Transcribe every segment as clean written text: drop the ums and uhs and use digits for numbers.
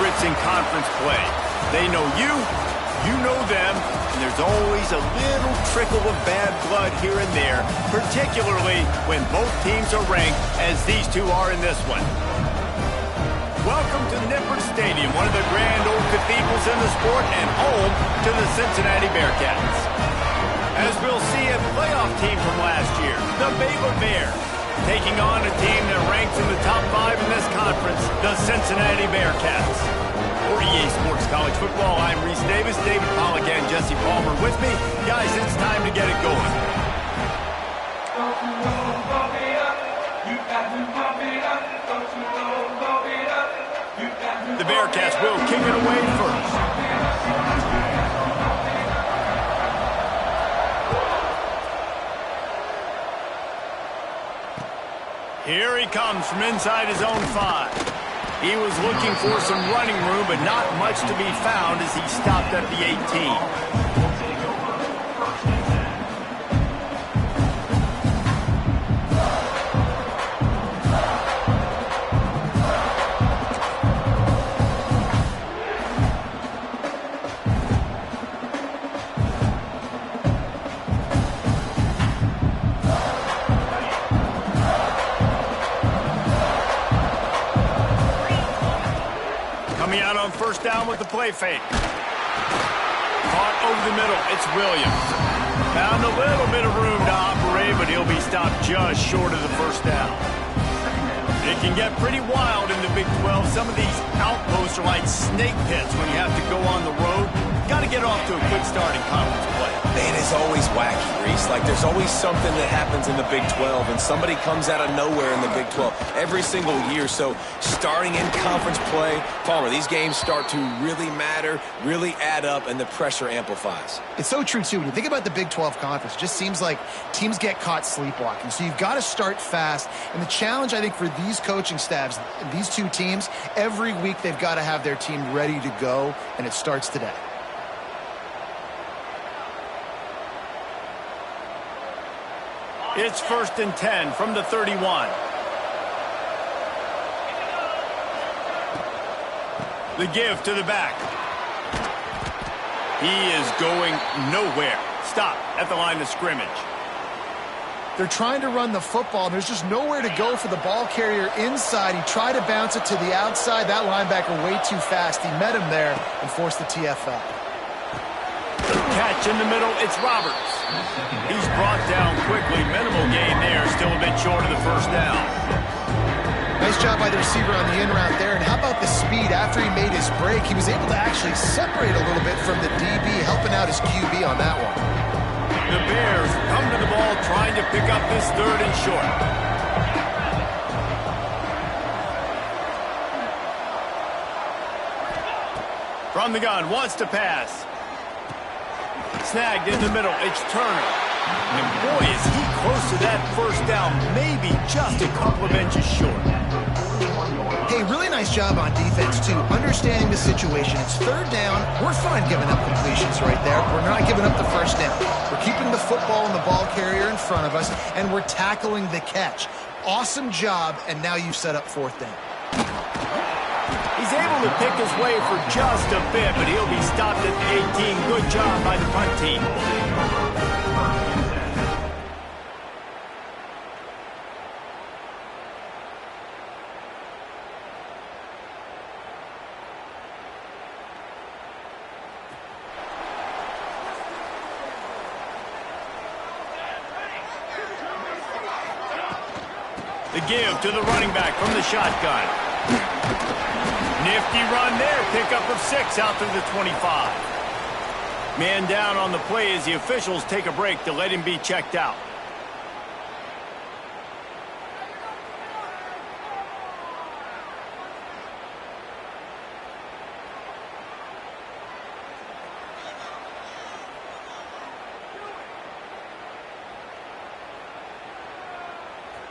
favorites in conference play. They know you, you know them, and there's always a little trickle of bad blood here and there, particularly when both teams are ranked, as these two are in this one. Welcome to Nippert Stadium, one of the grand old cathedrals in the sport and home to the Cincinnati Bearcats. As we'll see, a playoff team from last year, the Baylor Bears, taking on a team that ranks in the top 5 in this conference, the Cincinnati Bearcats. For EA Sports College Football, I'm Reese Davis, David Pollack, and Jesse Palmer with me. Guys, it's time to get it going. The Bearcats will kick it away first. Here he comes from inside his own 5. He was looking for some running room, but not much to be found as he stopped at the 18. Coming out on first down with the play fake. Caught over the middle. It's Williams. Found a little bit of room to operate, but he'll be stopped just short of the first down. It can get pretty wild in the Big 12. Some of these outposts are like snake pits when you have to go on the road. Got to get off to a good start in conference play. Man, it's always wacky, Reese. Like, there's always something that happens in the Big 12, and somebody comes out of nowhere in the Big 12 every single year. So, starting in conference play, Palmer, these games start to really matter, really add up, and the pressure amplifies. It's so true, too. When you think about the Big 12 conference, it just seems like teams get caught sleepwalking. So, you've got to start fast. And the challenge, I think, for these coaching staffs, these two teams, every week they've got to have their team ready to go, and it starts today. It's 1st and 10 from the 31. The give to the back. He is going nowhere. Stop at the line of scrimmage. They're trying to run the football, and there's just nowhere to go for the ball carrier inside. He tried to bounce it to the outside. That linebacker way too fast. He met him there and forced the TFL. Catch in the middle, it's Roberts. He's brought down quickly. Minimal gain there, still a bit short of the first down. Nice job by the receiver on the in route there. And how about the speed after he made his break? He was able to actually separate a little bit from the DB, helping out his QB on that one. The Bears come to the ball trying to pick up this 3rd and short. From the gun, wants to pass. Snagged in the middle, it's Turner. And boy, is he close to that first down, maybe just a couple of inches short. Hey, really nice job on defense, too. Understanding the situation. It's 3rd down. We're fine giving up completions right there. We're not giving up the first down. We're keeping the football and the ball carrier in front of us, and we're tackling the catch. Awesome job, and now you've set up 4th down. He's able to pick his way for just a bit, but he'll be stopped at the 18. Good job by the punt team. The give to the running back from the shotgun. Nifty run there, pickup of 6 out to the 25. Man down on the play as the officials take a break to let him be checked out.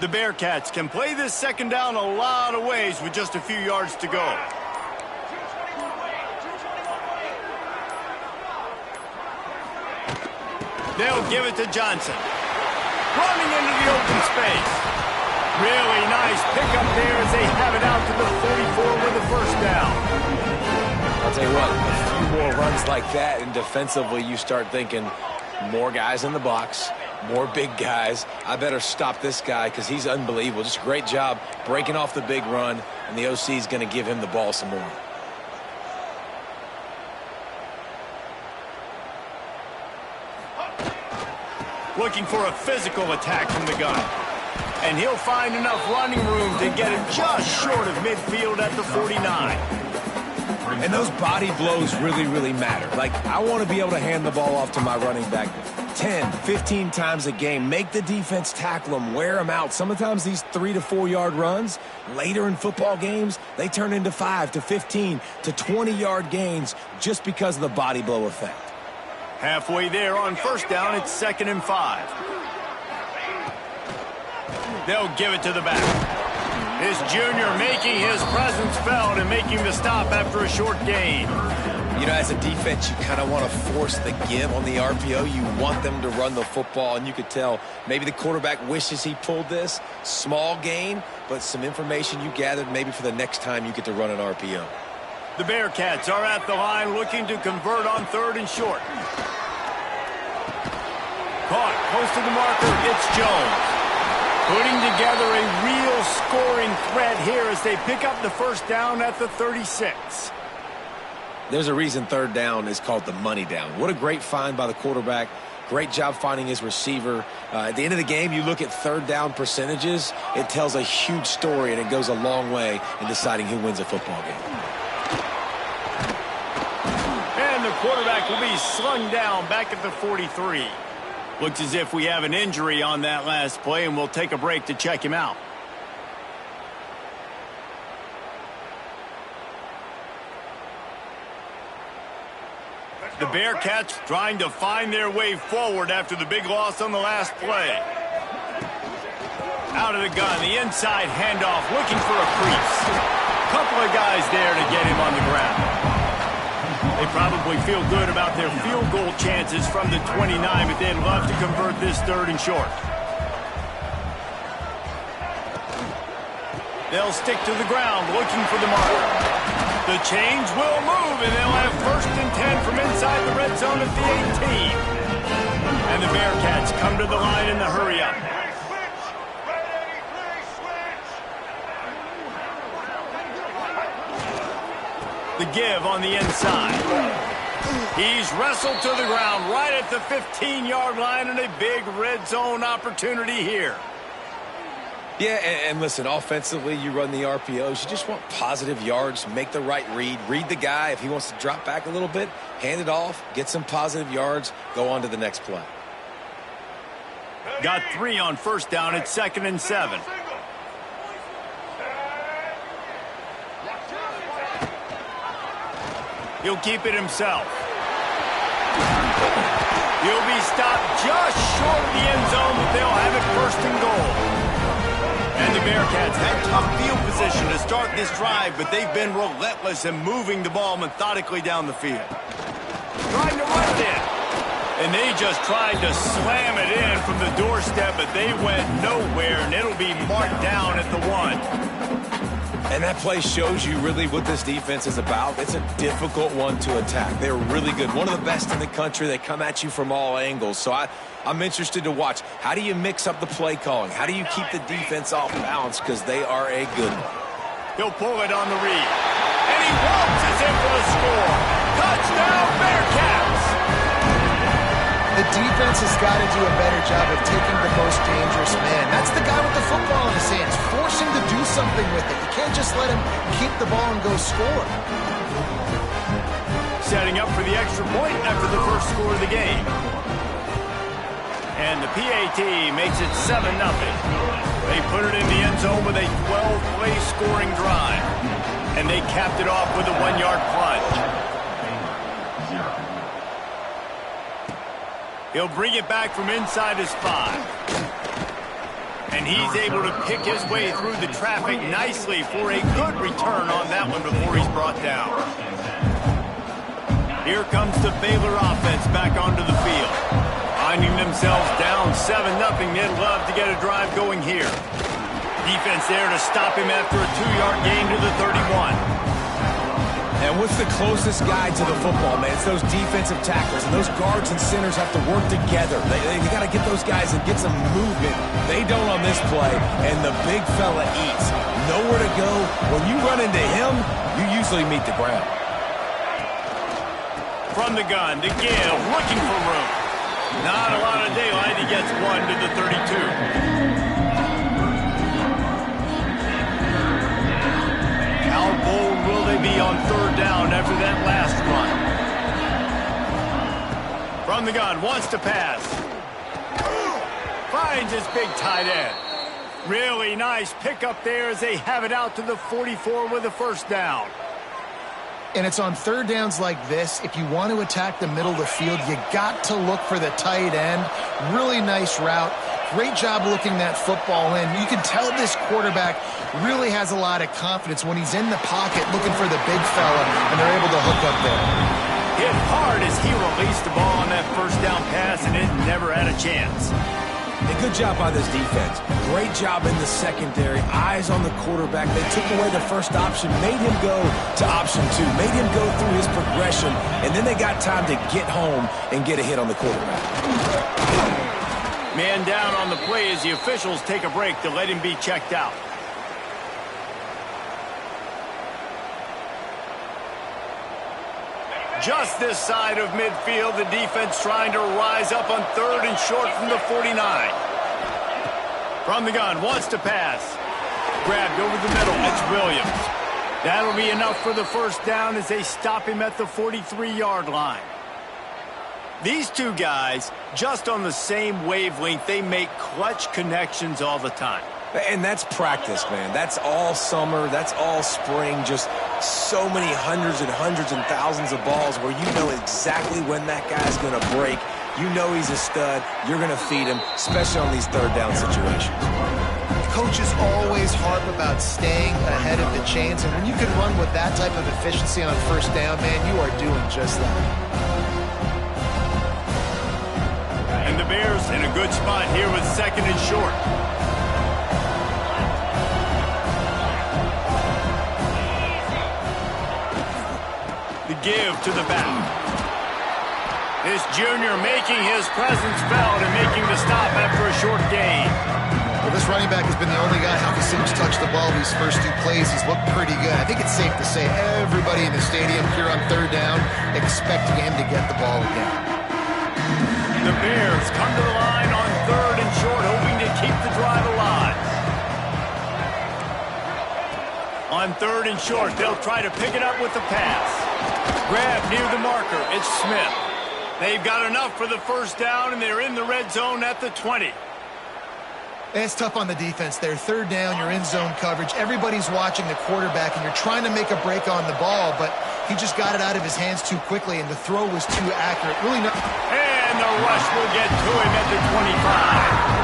The Bearcats can play this 2nd down a lot of ways with just a few yards to go. They'll give it to Johnson. Running into the open space. Really nice pickup there as they have it out to the 44 with the first down. I'll tell you what, a few more runs like that, and defensively you start thinking more guys in the box, more big guys. I better stop this guy because he's unbelievable. Just a great job breaking off the big run, and the OC is going to give him the ball some more. Looking for a physical attack from the gun. And he'll find enough running room to get it just short of midfield at the 49. And those body blows really, really matter. Like, I want to be able to hand the ball off to my running back 10, 15 times a game. Make the defense tackle them, wear them out. Sometimes these 3 to 4 yard runs, later in football games, they turn into 5 to 15 to 20 yard gains just because of the body blow effect. Halfway there on first down, it's 2nd and 5. They'll give it to the back. This junior making his presence felt and making the stop after a short gain. You know, as a defense, you kind of want to force the give on the RPO. You want them to run the football, and you could tell maybe the quarterback wishes he pulled this. Small gain, but some information you gathered maybe for the next time you get to run an RPO. The Bearcats are at the line looking to convert on 3rd and short. Caught close to the marker, it's Jones. Putting together a real scoring threat here as they pick up the first down at the 36. There's a reason 3rd down is called the money down. What a great find by the quarterback. Great job finding his receiver. At the end of the game, you look at 3rd down percentages. It tells a huge story, and it goes a long way in deciding who wins a football game. And the quarterback will be slung down back at the 43. Looks as if we have an injury on that last play, and we'll take a break to check him out. The Bearcats trying to find their way forward after the big loss on the last play. Out of the gun, the inside handoff, looking for a crease. Couple of guys there to get him on the ground. They probably feel good about their field goal chances from the 29, but they'd love to convert this 3rd and short. They'll stick to the ground, looking for the marker. The chains will move, and they'll have 1st and 10 from inside the red zone at the 18. And the Bearcats come to the line in the hurry-up. The give on the inside. He's wrestled to the ground right at the 15-yard line, and a big red zone opportunity here. Yeah, and listen, offensively, you run the RPOs. You just want positive yards, make the right read the guy. If he wants to drop back a little bit, hand it off, get some positive yards, go on to the next play. Got 3 on first down at 2nd and 7. He'll keep it himself. He'll be stopped just short of the end zone, but they'll have it 1st and goal. And the Bearcats had tough field position to start this drive, but they've been relentless in moving the ball methodically down the field. Trying to run it in. And they just tried to slam it in from the doorstep, but they went nowhere, and it'll be marked down at the 1. And that play shows you really what this defense is about. It's a difficult one to attack. They're really good. One of the best in the country. They come at you from all angles. So I'm interested to watch. How do you mix up the play calling? How do you keep the defense off balance? Because they are a good one. He'll pull it on the read. And he waltzes in for the score. Touchdown, Bearcats! The defense has got to do a better job of taking the most dangerous man. That's the guy with the football in his hands. Force him to do something with it. You can't just let him keep the ball and go score. Setting up for the extra point after the first score of the game. And the PAT makes it 7-0. They put it in the end zone with a 12-play scoring drive. And they capped it off with a 1-yard plunge. He'll bring it back from inside his 5. And he's able to pick his way through the traffic nicely for a good return on that one before he's brought down. Here comes the Baylor offense back onto the field. Finding themselves down 7-0, they'd love to get a drive going here. Defense there to stop him after a 2-yard gain to the 31. And what's the closest guy to the football, man? It's those defensive tackles, and those guards and centers have to work together. They got to get those guys and get some movement. They don't on this play, and the big fella eats. Nowhere to go. When you run into him, you usually meet the ground. From the gun, to give, looking for room. Not a lot of daylight. He gets one to the 32. How bold will they be on third down after that last run? From the gun, wants to pass. Finds his big tight end. Really nice pickup there as they have it out to the 44 with a first down. And it's on third downs like this, if you want to attack the middle of the field, you got to look for the tight end. Really nice route. Great job looking that football in. You can tell this quarterback really has a lot of confidence when he's in the pocket looking for the big fella, and they're able to hook up there. Hit hard as he released the ball on that first down pass, and it never had a chance. A good job by this defense. Great job in the secondary. Eyes on the quarterback. They took away the first option, made him go to option 2, made him go through his progression, and then they got time to get home and get a hit on the quarterback. Man down on the play as the officials take a break to let him be checked out. Just this side of midfield, the defense trying to rise up on third and short from the 49. From the gun, wants to pass. Grabbed over the middle, it's Williams. That'll be enough for the first down as they stop him at the 43-yard line. These two guys, just on the same wavelength, they make clutch connections all the time. And that's practice, man. That's all summer. That's all spring. Just so many hundreds and thousands of balls where you know exactly when that guy's going to break. You know he's a stud. You're going to feed him, especially on these third down situations. Coaches always harp about staying ahead of the chains, and when you can run with that type of efficiency on first down, man, you are doing just that. And the Bears in a good spot here with second and short. The give to the back. This junior making his presence felt and making the stop after a short gain. Well, this running back has been the only guy who seems to touch the ball these first two plays. He's looked pretty good. I think it's safe to say everybody in the stadium here on third down expecting him to get the ball again. The Bears come to the line on third and short, hoping to keep the drive alive. On third and short, they'll try to pick it up with the pass. Grab near the marker. It's Smith. They've got enough for the first down, and they're in the red zone at the 20. It's tough on the defense there. Third down, you're in zone coverage. Everybody's watching the quarterback, and you're trying to make a break on the ball, but he just got it out of his hands too quickly, and the throw was too accurate. Really not. And the rush will get to him at the 25.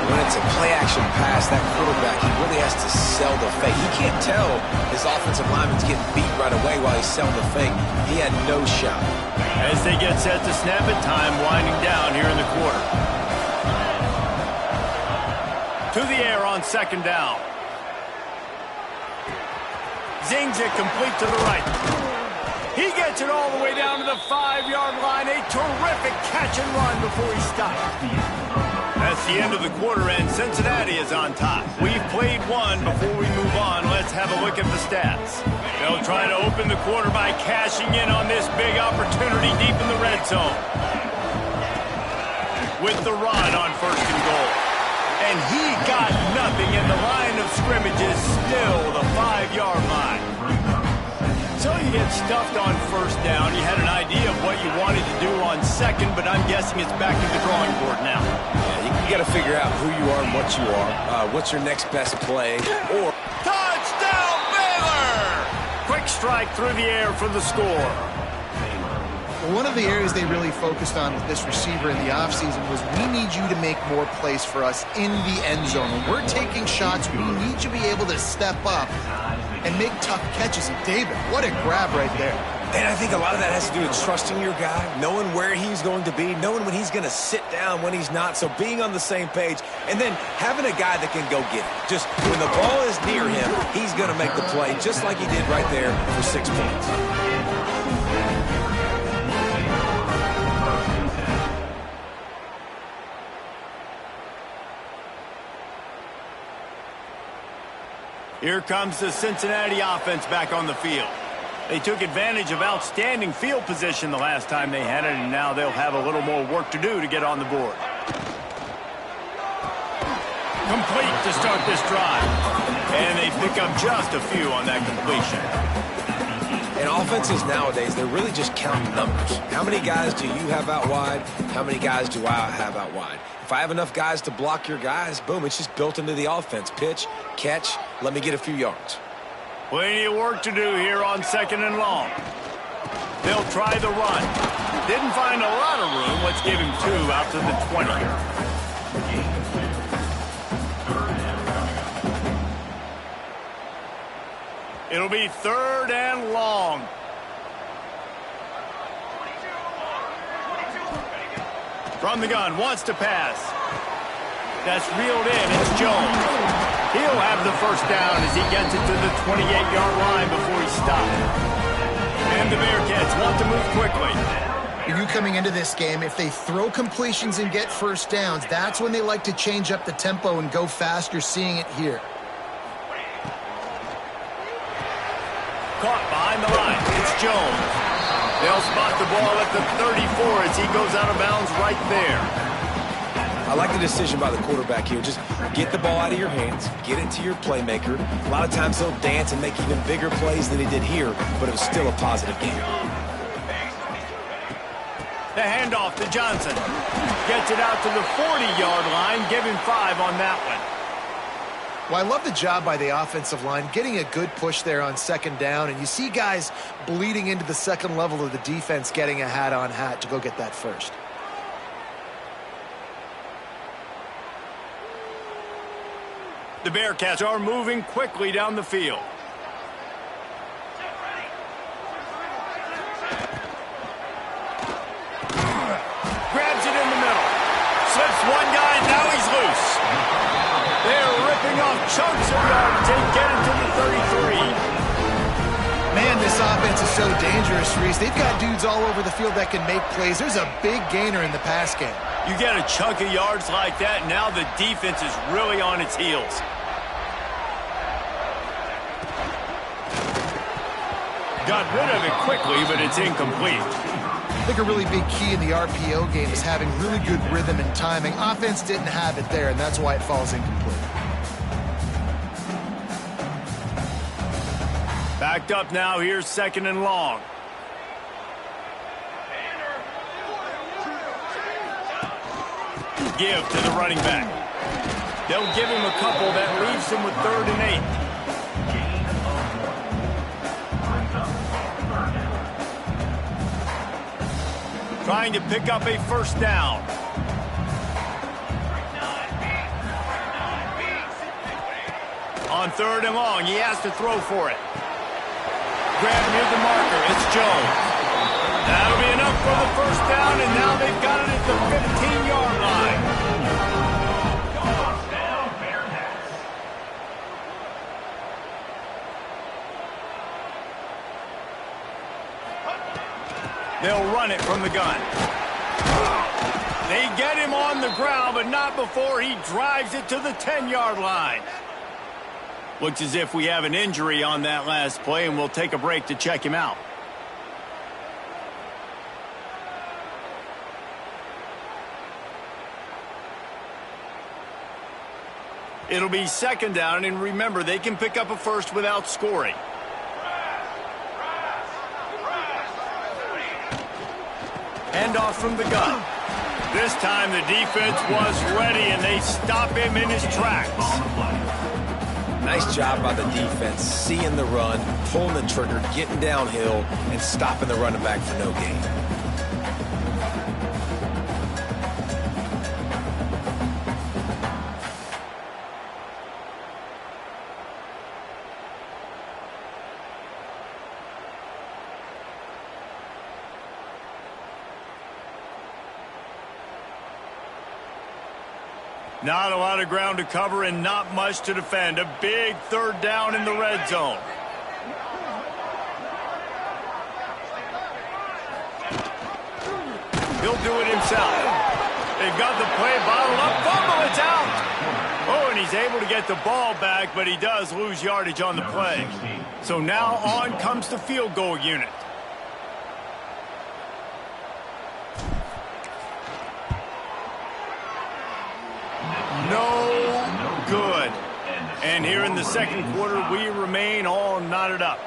When it's a play-action pass, that quarterback, he really has to sell the fake. He can't tell his offensive lineman's getting beat right away while he's selling the fake. He had no shot. As they get set to snap it, time winding down here in the quarter. To the air on second down. Zings it complete to the right. He gets it all the way down to the 5-yard line. A terrific catch and run before he stopped. That's the end of the quarter, and Cincinnati is on top. We've played one. Before we move on, let's have a look at the stats. They'll try to open the quarter by cashing in on this big opportunity deep in the red zone. With the run on first and goal. And he got nothing, and the line of scrimmage is still the 5-yard line. So you get stuffed on first down. You had an idea of what you wanted to do on second, but I'm guessing it's back to the drawing board now. Yeah, you got to figure out who you are and what you are. What's your next best play? Or touchdown, Baylor! Quick strike through the air for the score. One of the areas they really focused on with this receiver in the offseason was we need you to make more plays for us in the end zone. When we're taking shots, we need you to be able to step up and make tough catches. And David, what a grab right there. And I think a lot of that has to do with trusting your guy, knowing where he's going to be, knowing when he's going to sit down, when he's not. So being on the same page, and then having a guy that can go get it. Just when the ball is near him, he's going to make the play, just like he did right there for 6 points. Here comes the Cincinnati offense back on the field. They took advantage of outstanding field position the last time they had it, and now they'll have a little more work to do to get on the board. Complete to start this drive. And they pick up just a few on that completion. And offenses nowadays, they're really just counting numbers. How many guys do you have out wide? How many guys do I have out wide? If I have enough guys to block your guys, boom, it's just built into the offense. Pitch, catch, let me get a few yards. Plenty of work to do here on 2nd and long. They'll try the run. Didn't find a lot of room. Let's give him 2 out to the 20. It'll be 3rd and long. From the gun, wants to pass. That's reeled in. It's Jones. He'll have the first down as he gets it to the 28-yard line before he stopped. And the Bearcats want to move quickly. You coming into this game, if they throw completions and get first downs, that's when they like to change up the tempo and go fast. You're seeing it here. Caught behind the line. It's Jones. They'll spot the ball at the 34 as he goes out of bounds right there. I like the decision by the quarterback here. Just get the ball out of your hands, get it to your playmaker. A lot of times he'll dance and make even bigger plays than he did here, but it was still a positive game. The handoff to Johnson. Gets it out to the 40-yard line. Give him 5 on that one. Well, I love the job by the offensive line, getting a good push there on 2nd down, and you see guys bleeding into the second level of the defense, getting a hat-on-hat to go get that first. The Bearcats are moving quickly down the field. Grabs it in the middle. Slips one guy, now he's loose. They're ripping off chunks of yards to get it to the 33. Man, this offense is so dangerous, Reese. They've got dudes all over the field that can make plays. There's a big gainer in the pass game. You get a chunk of yards like that, now the defense is really on its heels. Got rid of it quickly, but it's incomplete. I think a really big key in the RPO game is having really good rhythm and timing. Offense didn't have it there, and that's why it falls incomplete. Backed up now, here's 2nd and long. Give to the running back. They'll give him a couple. That leaves him with 3rd and 8. Trying to pick up a first down. On 3rd and long, he has to throw for it. Grab near the marker, it's Jones. That'll be enough for the first down, and now they've got it at the 15-yard line. They'll run it from the gun. They get him on the ground, but not before he drives it to the 10-yard line. Looks as if we have an injury on that last play, and we'll take a break to check him out. It'll be 2nd down, and remember, they can pick up a first without scoring. Handoff from the gun. This time the defense was ready, and they stop him in his tracks. Nice job by the defense, seeing the run, pulling the trigger, getting downhill, and stopping the running back for no gain. Not a lot of ground to cover and not much to defend. A big third down in the red zone. He'll do it himself. They've got the play bottled up. Fumble, it's out. Oh, and he's able to get the ball back, but he does lose yardage on the play. So now on comes the field goal unit. No good. And here in the second quarter, we remain all knotted up.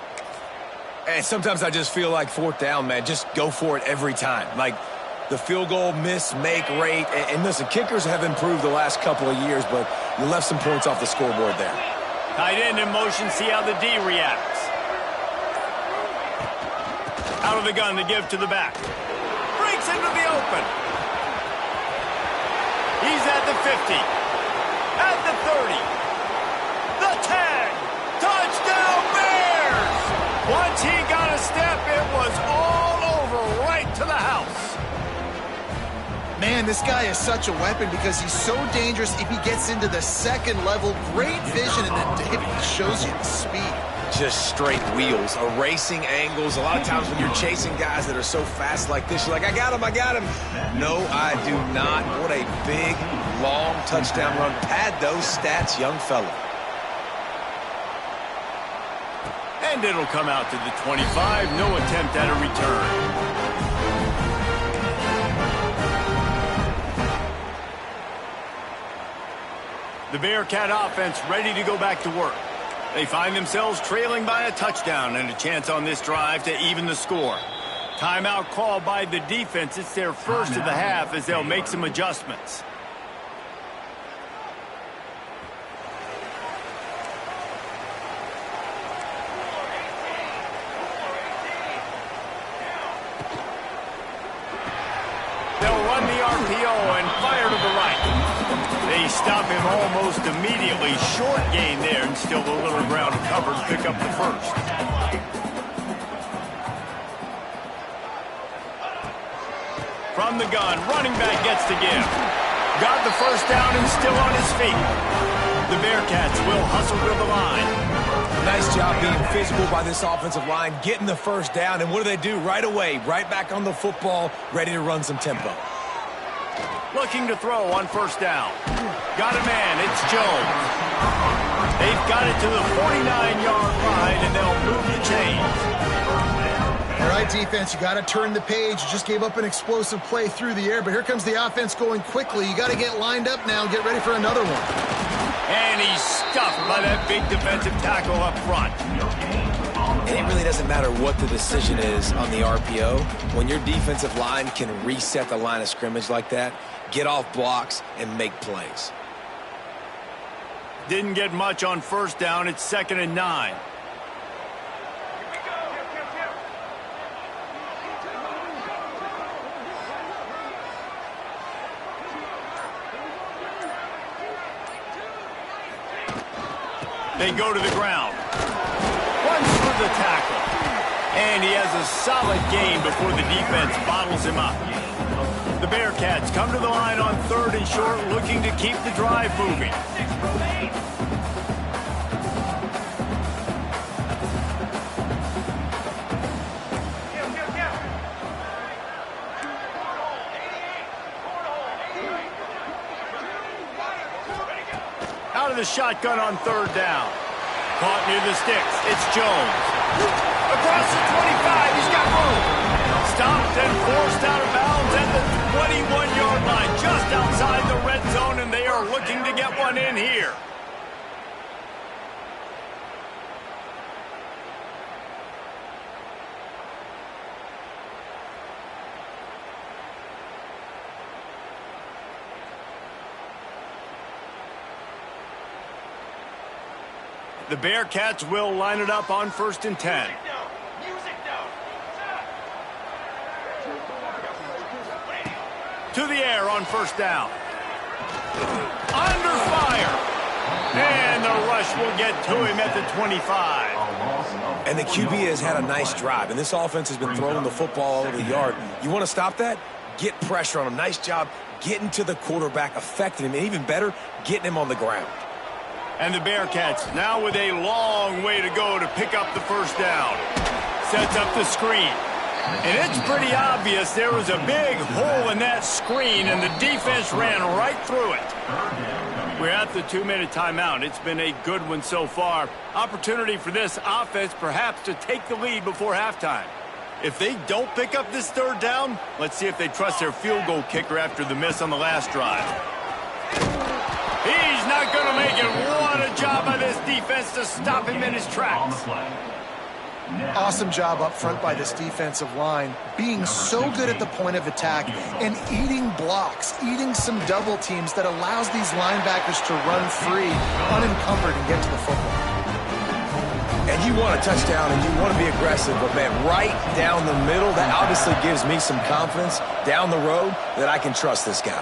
And sometimes I just feel like fourth down, man, just go for it every time. Like the field goal miss, make rate. And listen, kickers have improved the last couple of years, but you left some points off the scoreboard there. Tight end in motion, see how the D reacts. Out of the gun, the give to the back. Breaks into the open. He's at the 50. At the 30. The 10. Touchdown Bears! Once he got a step, it was all over right to the house. Man, this guy is such a weapon because he's so dangerous if he gets into the second level. Great vision, and then he shows you the speed. Just straight wheels, erasing angles. A lot of times when you're chasing guys that are so fast like this, you're like, I got him, I got him. No, I do not. What a big, long touchdown run. Pad those stats, young fella. And it'll come out to the 25. No attempt at a return. The Bearcat offense ready to go back to work. They find themselves trailing by a touchdown and a chance on this drive to even the score. Timeout called by the defense. It's their first of the half as they'll make some adjustments. They'll run the RPO and fire to the right. They stop him almost immediately. Short gain there and still a little ground covered. Pick up the first. From the gun, running back gets the give. Got the first down and still on his feet. The Bearcats will hustle to the line. Nice job being physical by this offensive line, getting the first down. And what do? Right away, right back on the football, ready to run some tempo. Looking to throw on first down. Got a man, it's Jones. They've got it to the 49-yard line, and they'll move the chains. All right, defense, you got to turn the page. You just gave up an explosive play through the air, but here comes the offense going quickly. You got to get lined up now and get ready for another one. And he's stuffed by that big defensive tackle up front. And it really doesn't matter what the decision is on the RPO. When your defensive line can reset the line of scrimmage like that, get off blocks and make plays. Didn't get much on first down. It's 2nd and 9. They go to the ground. Runs for the tackle. And he has a solid gain before the defense bottles him up. The Bearcats come to the line on 3rd and short, looking to keep the drive moving. Out of the shotgun on 3rd down. Caught near the sticks. It's Jones. Across the 25. He's got room. Stopped and forced out of bounds at the 21-yard line, just outside the red zone, and they are looking to get one in here. The Bearcats will line it up on 1st and 10. To the air on 1st down. Under fire. And the rush will get to him at the 25. And the QB has had a nice drive, and this offense has been throwing the football all over the yard. You want to stop that? Get pressure on him. Nice job getting to the quarterback, affecting him, and even better, getting him on the ground. And the Bearcats now with a long way to go to pick up the first down. Sets up the screen. And it's pretty obvious there was a big hole in that screen, and the defense ran right through it. We're at the 2-minute timeout. It's been a good one so far. Opportunity for this offense perhaps to take the lead before halftime. If they don't pick up this third down, let's see if they trust their field goal kicker after the miss on the last drive. He's not going to make it. What a job by this defense to stop him in his tracks. Awesome job up front by this defensive line, being so good at the point of attack and eating blocks, eating some double teams that allows these linebackers to run free, unencumbered, and get to the football. And you want a touchdown and you want to be aggressive, but man, right down the middle, that obviously gives me some confidence down the road that I can trust this guy.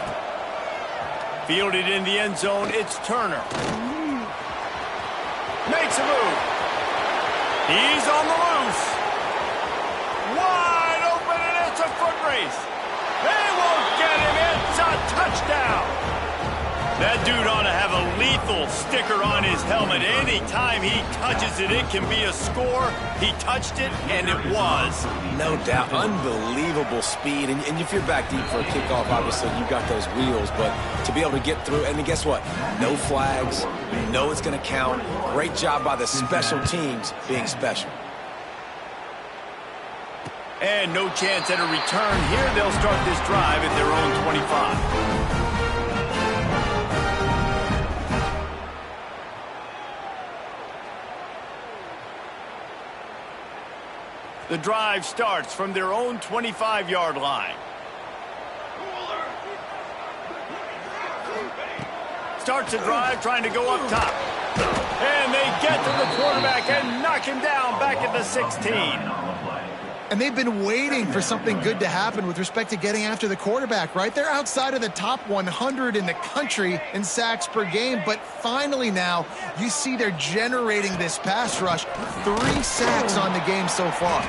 Fielded in the end zone, it's Turner. Makes a move. He's on the loose. Wide open, and it's a foot race. They won't get him. It's a touchdown. That dude ought to have a lethal sticker on his helmet. Anytime he touches it, it can be a score. He touched it, and it was. No doubt. Unbelievable speed. And if you're back deep for a kickoff, obviously you got those wheels. But to be able to get through, and guess what? No flags. You know it's going to count. Great job by the special teams being special. And no chance at a return here. They'll start this drive at their own 25. The drive starts from their own 25-yard line. Starts a drive trying to go up top. And they get to the quarterback and knock him down back at the 16. And they've been waiting for something good to happen with respect to getting after the quarterback, right? They're outside of the top 100 in the country in sacks per game, but finally now you see they're generating this pass rush. 3 sacks on the game so far.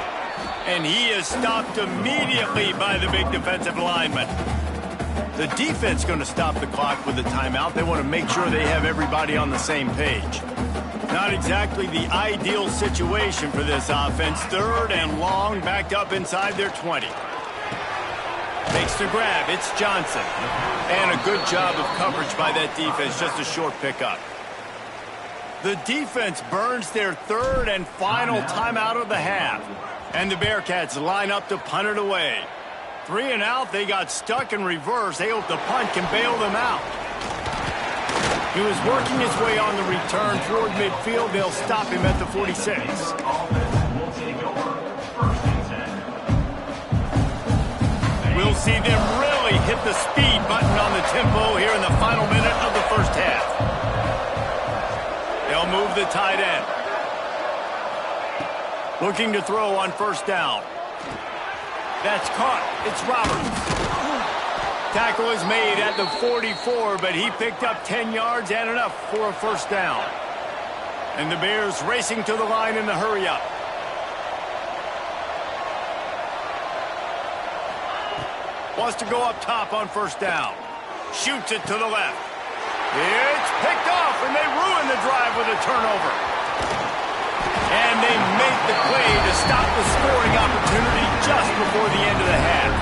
And he is stopped immediately by the big defensive lineman. The defense going to stop the clock with a timeout. They want to make sure they have everybody on the same page. Not exactly the ideal situation for this offense. 3rd and long, backed up inside their 20. Takes the grab. It's Johnson. And a good job of coverage by that defense. Just a short pickup. The defense burns their 3rd and final timeout of the half. And the Bearcats line up to punt it away. 3 and out. They got stuck in reverse. They hope the punt can bail them out. He was working his way on the return toward midfield. They'll stop him at the 46. We'll see them really hit the speed button on the tempo here in the final minute of the first half. They'll move the tight end. Looking to throw on first down. That's caught. It's Roberts. Tackle is made at the 44, but he picked up 10 yards and enough for a first down. And the Bears racing to the line in the hurry-up. Wants to go up top on first down. Shoots it to the left. It's picked off, and they ruin the drive with a turnover. And they make the play to stop the scoring opportunity just before the end of the half.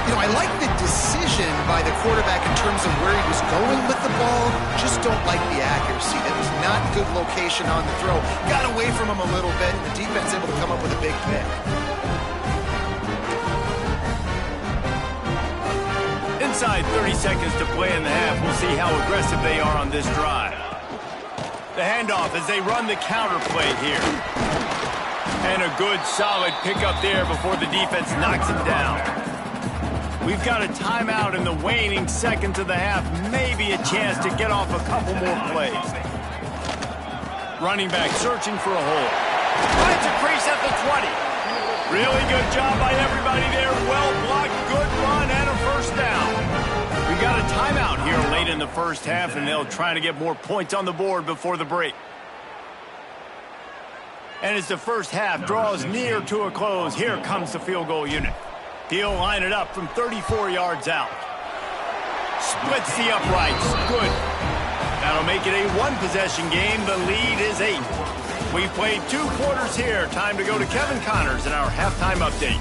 You know, I like the decision by the quarterback in terms of where he was going with the ball. Just don't like the accuracy. That was not good location on the throw. Got away from him a little bit, and the defense able to come up with a big pick. Inside 30 seconds to play in the half. We'll see how aggressive they are on this drive. The handoff as they run the counter play here. And a good, solid pickup there before the defense knocks him down. We've got a timeout in the waning seconds of the half. Maybe a chance to get off a couple more plays. Running back searching for a hole. Finds a crease at the 20. Really good job by everybody there. Well blocked, good run, and a first down. We've got a timeout here late in the first half, and they'll try to get more points on the board before the break. And as the first half draws near to a close, here comes the field goal unit. He'll line it up from 34 yards out. Splits the uprights. Good. That'll make it a one-possession game. The lead is 8. We've played 2 quarters here. Time to go to Kevin Connors in our halftime update.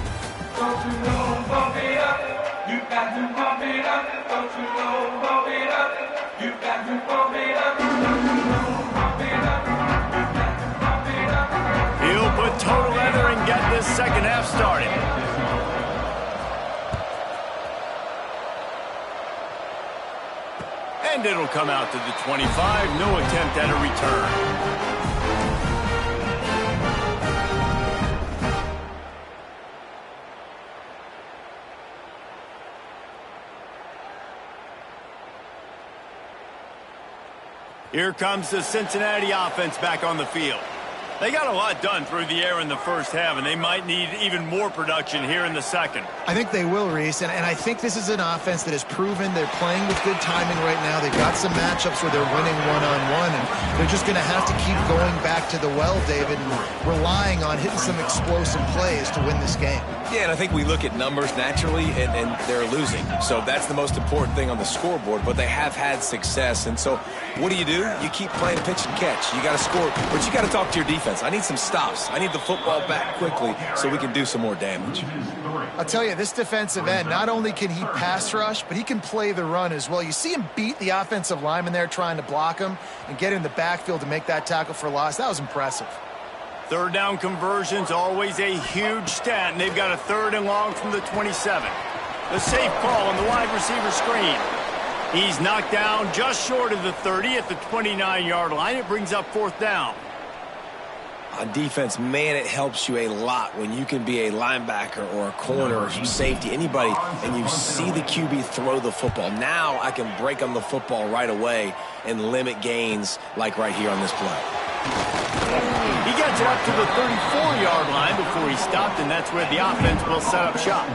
Don't you know, pump it up. You got to pump it up. Don't you know, pump it up. You got to pump it up. Don't you know, pump it up. You got to pump it up. He'll put total leather and get this second half started. And it'll come out to the 25. No attempt at a return. Here comes the Cincinnati offense back on the field. They got a lot done through the air in the first half, and they might need even more production here in the second. I think they will, Reese, and I think this is an offense that has proven they're playing with good timing right now. They've got some matchups where they're winning one-on-one, and they're just going to have to keep going back to the well, David, and relying on hitting some explosive plays to win this game. Yeah, and I think we look at numbers naturally, and they're losing. So that's the most important thing on the scoreboard, but they have had success. And so what do? You keep playing pitch and catch. You got to score, but you got to talk to your defense. I need some stops. I need the football back quickly so we can do some more damage. I'll tell you, this defensive end, not only can he pass rush, but he can play the run as well. You see him beat the offensive lineman there trying to block him and get in the backfield to make that tackle for loss. That was impressive. Third down conversion's always a huge stat, and they've got a 3rd and long from the 27. The safe call on the wide receiver screen. He's knocked down just short of the 30 at the 29-yard line. It brings up 4th down. On defense, man, it helps you a lot when you can be a linebacker or a corner or safety, anybody, and you see the QB throw the football. Now I can break on the football right away and limit gains like right here on this play. He gets it up to the 34-yard line before he stopped, and that's where the offense will set up shop.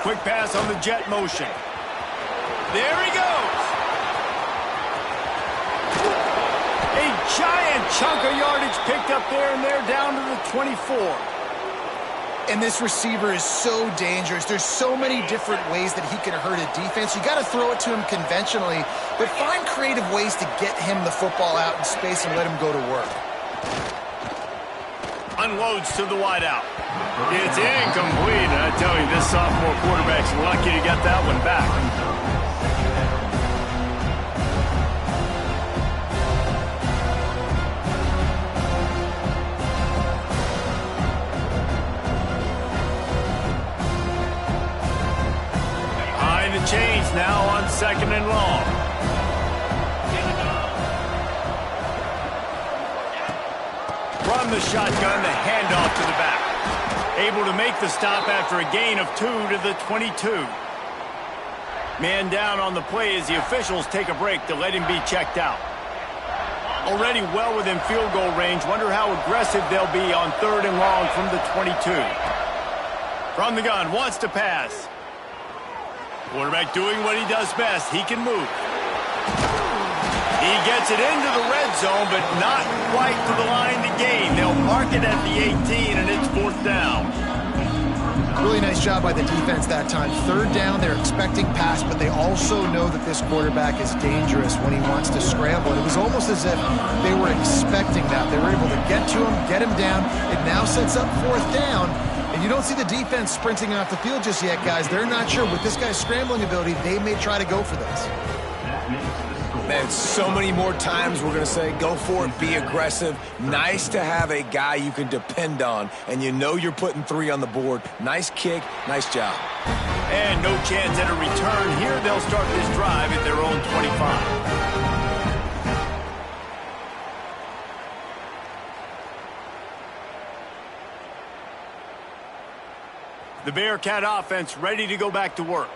Quick pass on the jet motion. There he goes. A giant chunk of yardage picked up there, and they're down to the 24. And this receiver is so dangerous. There's so many different ways that he can hurt a defense. You got to throw it to him conventionally, but find creative ways to get him the football out in space and let him go to work. Unloads to the wideout. It's incomplete. I tell you, this sophomore quarterback's lucky to get that one back. Behind the chains now on 2nd and long. From the shotgun, the handoff to the back. Able to make the stop after a gain of 2 to the 22. Man down on the play as the officials take a break to let him be checked out. Already well within field goal range. Wonder how aggressive they'll be on 3rd and long from the 22. From the gun, wants to pass. Quarterback doing what he does best. He can move. He gets it into the red zone, but not quite to the line to gain. They'll mark it at the 18, and it's 4th down. Really nice job by the defense that time. 3rd down, they're expecting pass, but they also know that this quarterback is dangerous when he wants to scramble. And it was almost as if they were expecting that. They were able to get to him, get him down. It now sets up 4th down. And you don't see the defense sprinting off the field just yet, guys. They're not sure. With this guy's scrambling ability, they may try to go for this. Man, so many more times we're going to say, go for it, be aggressive. Nice to have a guy you can depend on, and you know you're putting 3 on the board. Nice kick, nice job. And no chance at a return here. They'll start this drive at their own 25. The Bearcat offense ready to go back to work.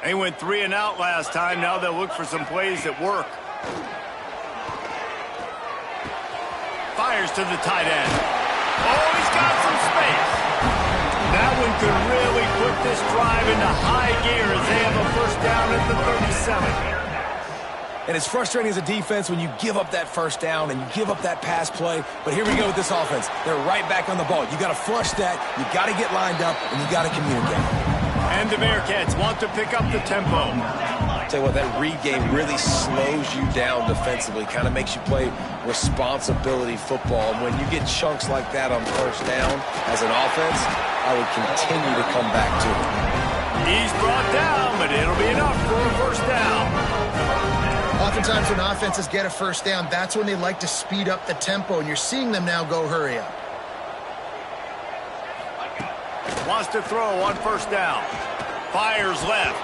They went 3 and out last time. Now they'll look for some plays that work. 5 fires to the tight end. Oh, he's got some space. That one could really put this drive into high gear as they have a first down at the 37. And it's frustrating as a defense when you give up that first down and you give up that pass play. But here we go with this offense. They're right back on the ball. You got to flush that. You got to get lined up, and you got to communicate. And the Bearcats want to pick up the tempo. Tell you what, that read game really slows you down defensively. Kind of makes you play responsibility football. And when you get chunks like that on first down as an offense, I would continue to come back to it. He's brought down, but it'll be enough for a first down. Oftentimes when offenses get a first down, that's when they like to speed up the tempo, and you're seeing them now go hurry up. Wants to throw on first down. Fires left.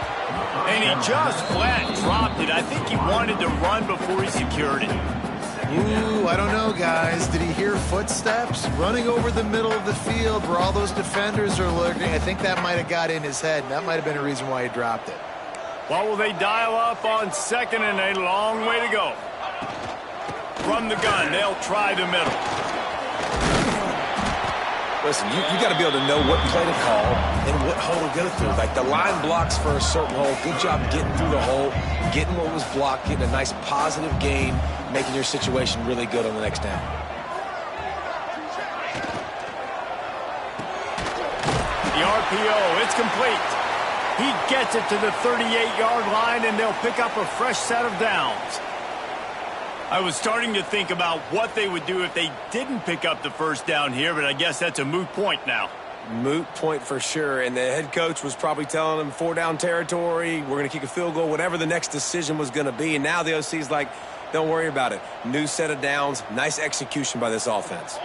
And he just flat dropped it. I think he wanted to run before he secured it. Ooh, I don't know, guys. Did he hear footsteps running over the middle of the field where all those defenders are lurking? I think that might have got in his head, and that might have been a reason why he dropped it. What will they dial up on second and a long way to go? From the gun, they'll try the middle. Listen, you got to be able to know what play to call and what hole to go through. Like the line blocks for a certain hole. Good job getting through the hole, getting what was blocked, getting a nice positive gain, making your situation really good on the next down. The RPO, it's complete. He gets it to the 38-yard line, and they'll pick up a fresh set of downs. I was starting to think about what they would do if they didn't pick up the first down here, but I guess that's a moot point now. Moot point for sure, and the head coach was probably telling them 4-down territory, we're going to kick a field goal, whatever the next decision was going to be, and now the OC's like, don't worry about it. New set of downs, nice execution by this offense.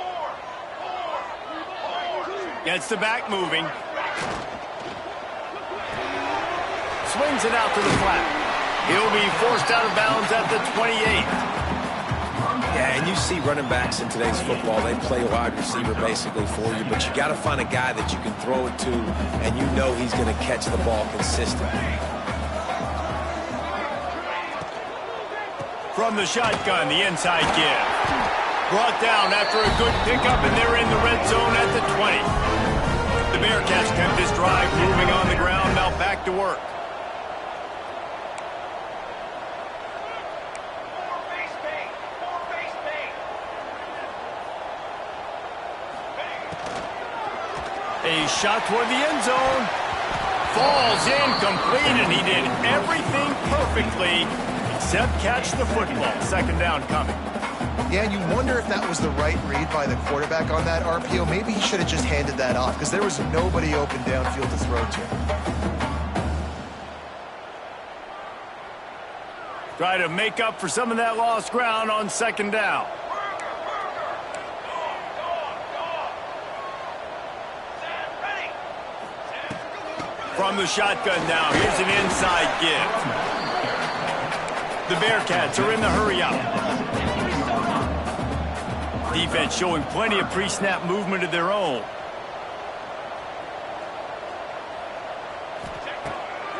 Gets the back moving. Swings it out to the flat. He'll be forced out of bounds at the 28. Yeah, and you see running backs in today's football, they play wide receiver basically for you, but you got to find a guy that you can throw it to, and you know he's going to catch the ball consistently. From the shotgun, the inside give. Brought down after a good pickup, and they're in the red zone at the 20. The Bearcats kept this drive moving on the ground, now back to work. A shot toward the end zone. Falls incomplete, and he did everything perfectly except catch the football. Second down coming. Yeah, and you wonder if that was the right read by the quarterback on that RPO. Maybe he should have just handed that off because there was nobody open downfield to throw to. Try to make up for some of that lost ground on second down. From the shotgun now, here's an inside give. The Bearcats are in the hurry-up. Defense showing plenty of pre-snap movement of their own.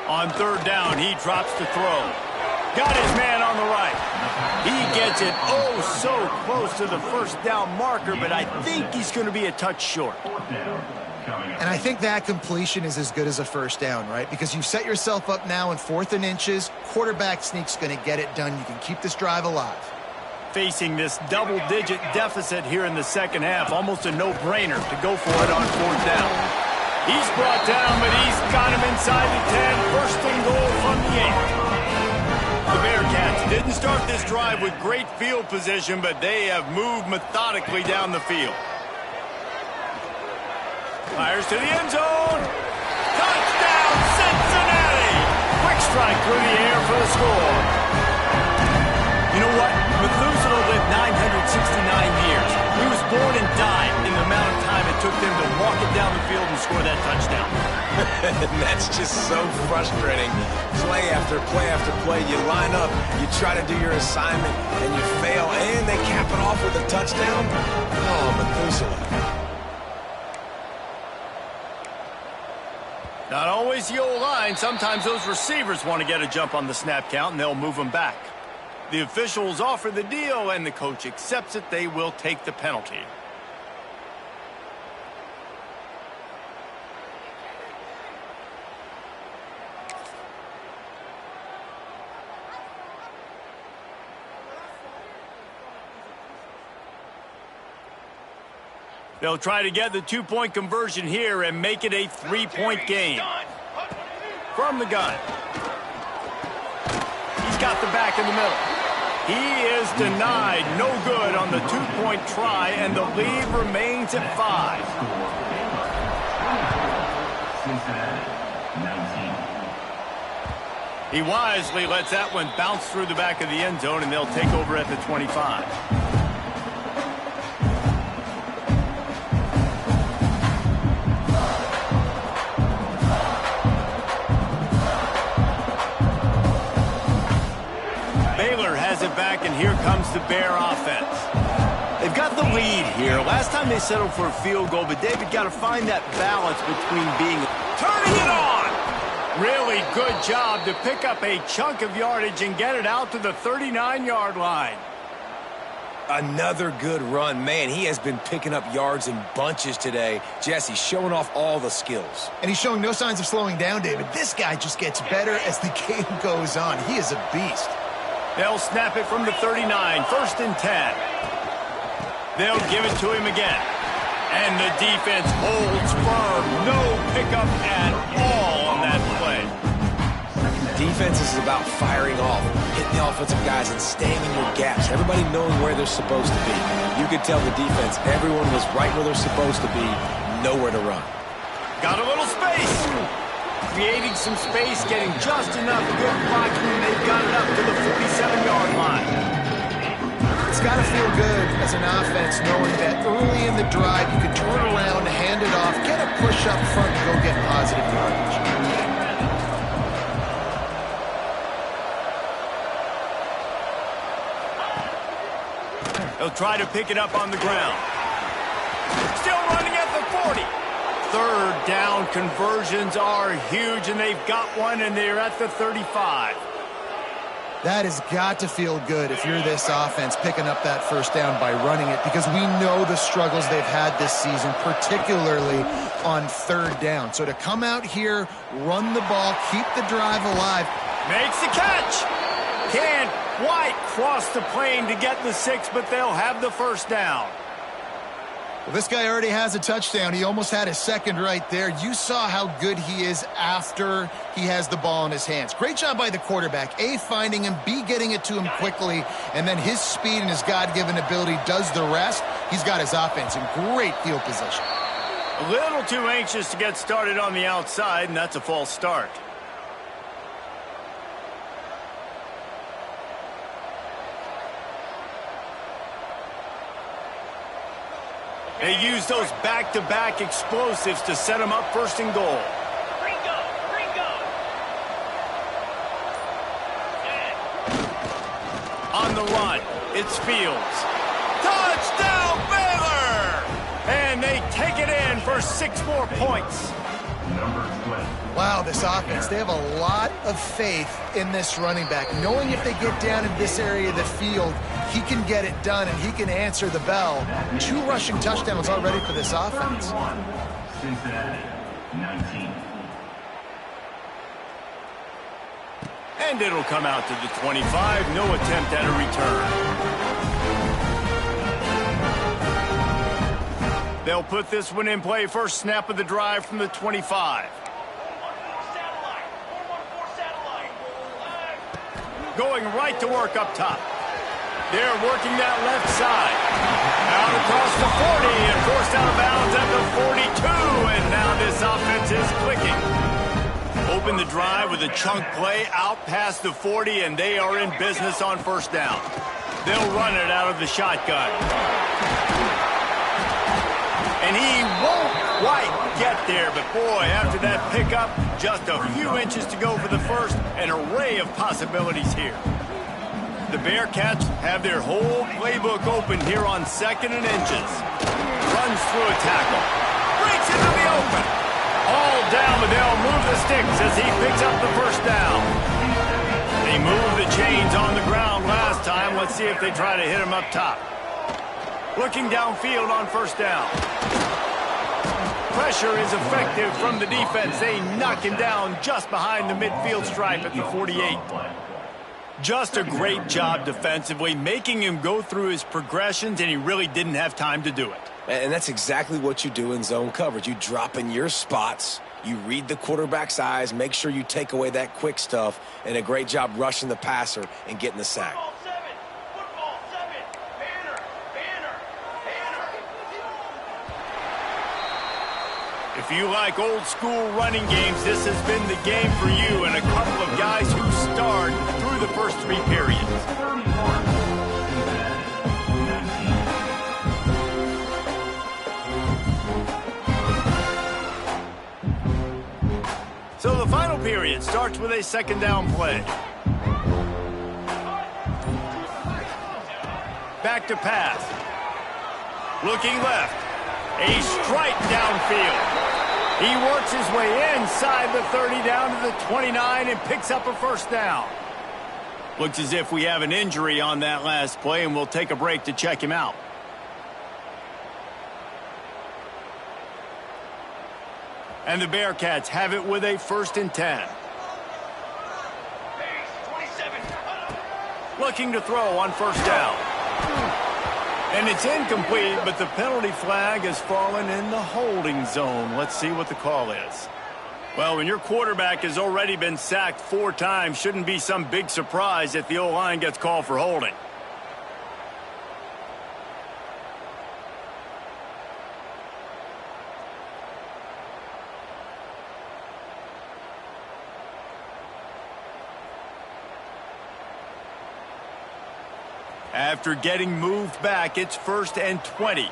On third down, he drops to throw. Got his man on the right. He gets it oh so close to the first down marker, but I think he's going to be a touch short. And I think that completion is as good as a first down, right? Because you've set yourself up now in 4th and inches. Quarterback sneak's going to get it done. You can keep this drive alive. Facing this double-digit deficit here in the second half, almost a no-brainer to go for it on fourth down. He's brought down, but he's got him inside the 10. First and goal from the 8. The Bearcats didn't start this drive with great field position, but they have moved methodically down the field. Fires to the end zone. Touchdown, Cincinnati! Quick strike through the air for the score. You know what? Methuselah lived 969 years. He was born and died in the amount of time it took them to walk it down the field and score that touchdown. And that's just so frustrating. Play after play after play. You line up, you try to do your assignment, and you fail, and they cap it off with a touchdown. Oh, Methuselah. Not always the old line. Sometimes those receivers want to get a jump on the snap count, and they'll move them back. The officials offer the deal, and the coach accepts it. They will take the penalty. They'll try to get the two-point conversion here and make it a three-point game. From the gun. He's got the back in the middle. He is denied. No good on the two-point try, and the lead remains at 5. He wisely lets that one bounce through the back of the end zone, and they'll take over at the 25. Baylor has it back, and here comes the Bear offense. They've got the lead here. Last time they settled for a field goal, but David got to find that balance between being turning it on. Really good job to pick up a chunk of yardage and get it out to the 39-yard line. Another good run. Man, he has been picking up yards in bunches today. Jesse showing off all the skills. And he's showing no signs of slowing down, David. This guy just gets better as the game goes on. He is a beast. They'll snap it from the 39, 1st and 10. They'll give it to him again. And the defense holds firm. No pickup at all on that play. Defense is about firing off, hitting the offensive guys and staying in your gaps. Everybody knowing where they're supposed to be. You could tell the defense, everyone was right where they're supposed to be, nowhere to run. Got a little space. Creating some space, getting just enough good blocking, and they've got it up to the 47-yard line. It's got to feel good as an offense knowing that early in the drive you can turn around, hand it off, get a push up front, and go get positive yardage. They'll try to pick it up on the ground. Still running at the 40. 3rd down conversions are huge, and they've got one, and they're at the 35. That has got to feel good if you're this offense picking up that 1st down by running it, because we know the struggles they've had this season, particularly on 3rd down. So to come out here, run the ball, keep the drive alive. Makes the catch. Can't quite cross the plane to get the 6, but they'll have the 1st down. Well, this guy already has a touchdown. He almost had his 2nd right there. You saw how good he is after he has the ball in his hands. Great job by the quarterback. A, finding him, B, getting it to him quickly, and then his speed and his God-given ability does the rest. He's got his offense in great field position. A little too anxious to get started on the outside, and that's a false start. They use those back-to-back explosives to set them up 1st and goal. On the run, it's Fields. Touchdown, Baylor! And they take it in for 6 more points. Wow, this offense, they have a lot of faith in this running back, knowing if they get down in this area of the field, he can get it done and he can answer the bell. 2 rushing touchdowns already for this offense. And it'll come out to the 25. No attempt at a return. They'll put this one in play. 1st snap of the drive from the 25. Going right to work up top. They're working that left side. Out across the 40 and forced out of bounds at the 42. And now this offense is clicking. Open the drive with a chunk play out past the 40, and they are in business on 1st down. They'll run it out of the shotgun. And he won't quite get there, but boy, after that pickup, just a few inches to go for the 1st. An array of possibilities here. The Bearcats have their whole playbook open here on 2nd and inches. Runs through a tackle. Breaks into the open. All down, but they'll move the sticks as he picks up the 1st down. They They moved the chains on the ground last time. Let's see if they try to hit him up top. Looking downfield on first down. Pressure is effective from the defense. They knock him down just behind the midfield stripe at the 48. Just a great job defensively, making him go through his progressions, and he really didn't have time to do it. And that's exactly what you do in zone coverage. You drop in your spots, you read the quarterback's eyes, make sure you take away that quick stuff, and a great job rushing the passer and getting the sack. If you like old school running games, this has been the game for you, and a couple of guys who starred through the first 3 periods. So the final period starts with a second down play. Back to pass. Looking left. A strike downfield. He works his way inside the 30 down to the 29 and picks up a first down. Looks as if we have an injury on that last play, and we'll take a break to check him out. And the Bearcats have it with a 1st and 10. Looking to throw on first down. And it's incomplete, but the penalty flag has fallen in the holding zone. Let's see what the call is. Well, when your quarterback has already been sacked 4 times, shouldn't be some big surprise if the O-line gets called for holding. After getting moved back, it's 1st and 20.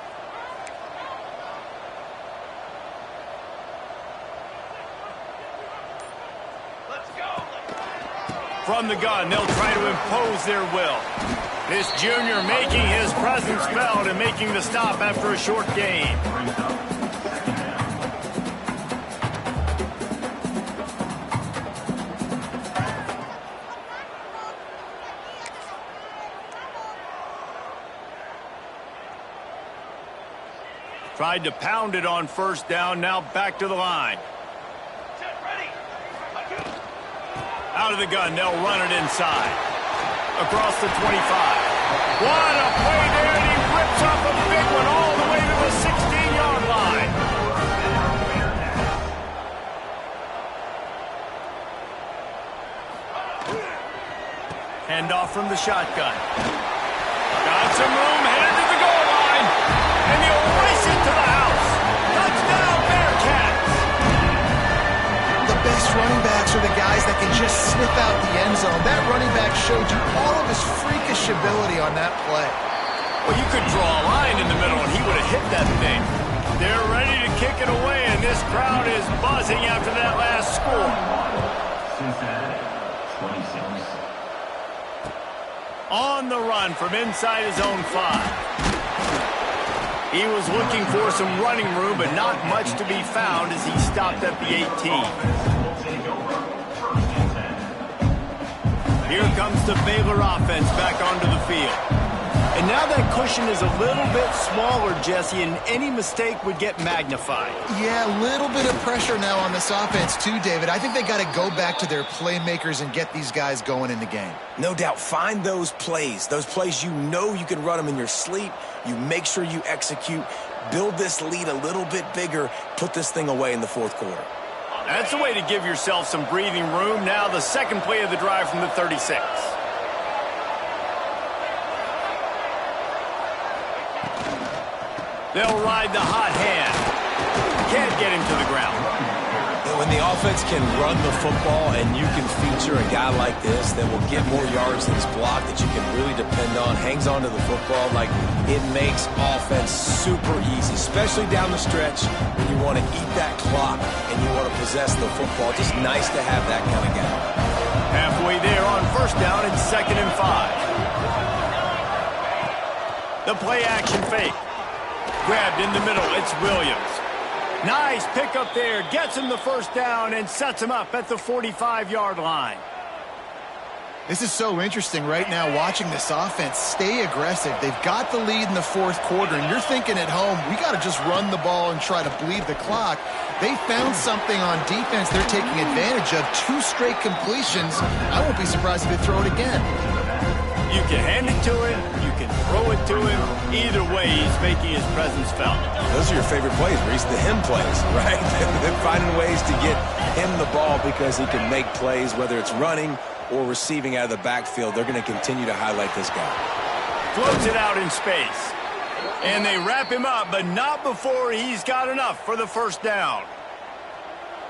From the gun, they'll try to impose their will. This junior making his presence felt and making the stop after a short gain. Tried to pound it on first down, now back to the line. Out of the gun, they'll run it inside. Across the 25. What a play there, and he rips off a big one all the way to the 16-yard line. Handoff from the shotgun. Got some room, headed to the goal line. And he'll race it to the house. Touchdown, Bearcats. The best running backs are the guys that can just slip out the end zone. That running back showed you all of his freakish ability on that play. Well, you could draw a line in the middle, and he would have hit that thing. They're ready to kick it away, and this crowd is buzzing after that last score. On the run from inside his own 5. He was looking for some running room, but not much to be found as he stopped at the 18. Here comes the Baylor offense back onto the field. And now that cushion is a little bit smaller, Jesse, and any mistake would get magnified. Yeah, a little bit of pressure now on this offense too, David. I think they got to go back to their playmakers and get these guys going in the game. No doubt. Find those plays you know you can run them in your sleep. You make sure you execute. Build this lead a little bit bigger. Put this thing away in the 4th quarter. That's the way to give yourself some breathing room. Now the second play of the drive from the 36. They'll ride the hot hand. Can't get him to the ground. When the offense can run the football and you can feature a guy like this that will get more yards than his block that you can really depend on, hangs on to the football, like it makes offense super easy, especially down the stretch when you want to eat that clock and you want to possess the football. Just nice to have that kind of guy. Halfway there on first down, it's 2nd and 5. The play action fake. Grabbed in the middle, it's Williams. Nice pickup there, gets him the first down and sets him up at the 45-yard line. This is so interesting right now watching this offense stay aggressive. They've got the lead in the fourth quarter, and you're thinking at home, we got to just run the ball and try to bleed the clock. They found something on defense they're taking advantage of. 2 straight completions. I won't be surprised if they throw it again. You can hand it to him. You can throw it to him. Either way, he's making his presence felt. Those are your favorite plays, Reese, the him plays, right? They're finding ways to get him the ball because he can make plays, whether it's running or receiving out of the backfield. They're going to continue to highlight this guy. Floats it out in space. And they wrap him up, but not before he's got enough for the first down.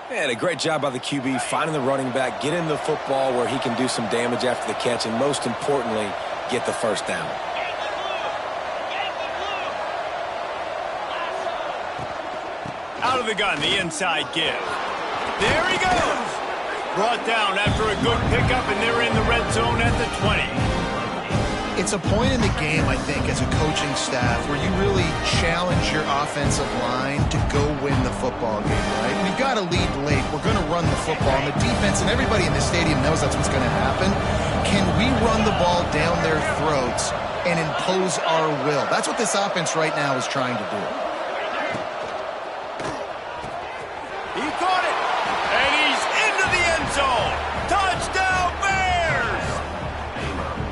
And a great job by the QB finding the running back, getting the football where he can do some damage after the catch, and most importantly, get the first down. Out of the gun, the inside give. There he goes. Brought down after a good pickup, and they're in the red zone at the 20. It's a point in the game, I think, as a coaching staff where you really challenge your offensive line to go win the football game, right? We've got to lead late. We're going to run the football. And the defense and everybody in the stadium knows that's what's going to happen. Can we run the ball down their throats and impose our will? That's what this offense right now is trying to do. He caught it, and he's into the end zone. Touchdown, Bears!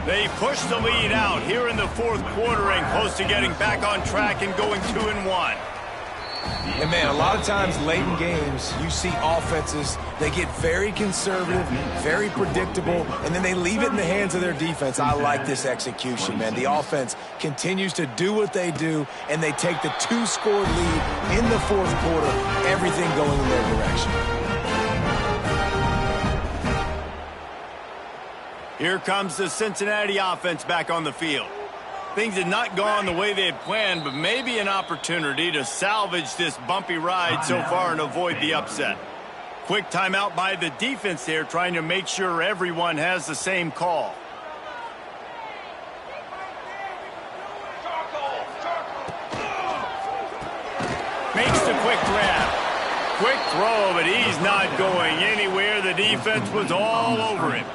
They push the lead out here in the fourth quarter and close to getting back on track and going 2-1. And, man, a lot of times late in games, you see offenses, they get very conservative, very predictable, and then they leave it in the hands of their defense. I like this execution, man. The offense continues to do what they do, and they take the 2-score lead in the fourth quarter, everything going in their direction. Here comes the Cincinnati offense back on the field. Things had not gone the way they had planned, but maybe an opportunity to salvage this bumpy ride so far and avoid the upset. Quick timeout by the defense there, trying to make sure everyone has the same call. Makes the quick grab. Quick throw, but he's not going anywhere. The defense was all over him.